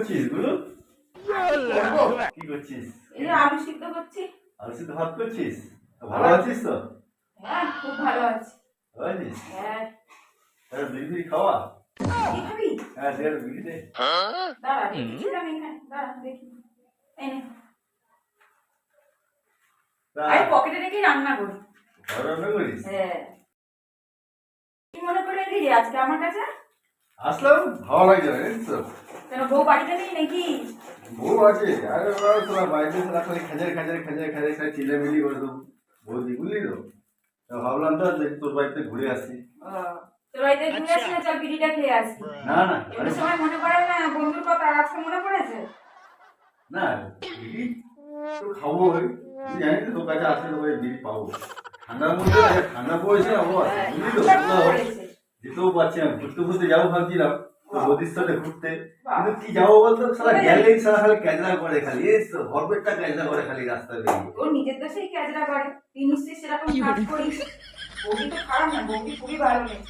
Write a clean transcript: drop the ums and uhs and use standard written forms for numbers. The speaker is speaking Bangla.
করছিস গুরু? কি করছিস? এই যে আলু সিদ্ধ করছি। আলু সিদ্ধ ভাত করছিস? ভালো আছিস তো? হ্যাঁ, খুব ভালো আছি। ভালো আছিস? হ্যাঁ। বিড়ি ফিড়ি খাওয়া? কি খাবি? হ্যাঁ দে বিড়ি দে। দাঁড়া, দেখছিলাম এখানে। দাঁড়া, দেখি। এই নে। আমি পকেটে রেখেই রান্না করি। ঘরে রান্না করিস? হ্যাঁ। কি মনে করে এলি রে আজকে আমার কাছে? আসলাম, ভালো লাগছে না জানিস তো? কেন, বউ বাড়িতে নেই নাকি? বউ আছে, আরে বাবা তোরা বাড়িতে সারা খালি খালি চিল্লামিল্লি করে দেবো। বৌদি বুঝলি তো? তা ভাবলাম তো যে তোর বাড়িতে ঘুরে আসি। তোর বাড়িতে ঘুরে আসি না, চল বিড়িটা খেয়ে আসি। না না এমনি সময় মনে পড়ে না বন্ধুর কথা, আর আজকে মনে পড়েছে? না বিড়ি তো খাবো, তুই জানিস তো তোর কাছে আসলে ওই বিড়ি পাবো। ঠান্ডার মধ্যে ঠান্ডা পড়েছে আবহাওয়া, বুঝলি তো? যেতেও পারছি না, ঘুরতে যাবো ভাবছিলাম নদীর সাথে ঘুরতে, কিন্তু কি যাবো বলতো সারা গেলেই সারা খালি ক্যাজরা করে, খালি এই তো ভরপেটটা ক্যাজরা করে খালি রাস্তা বেরিয়ে। ওর নিজের দেশেই ক্যাজরা করে, তুই নিশ্চয়ই সেরকম কাজ করিস। বৌদি তো খারাপ না, বৌদি খুবই ভালো মেয়ে।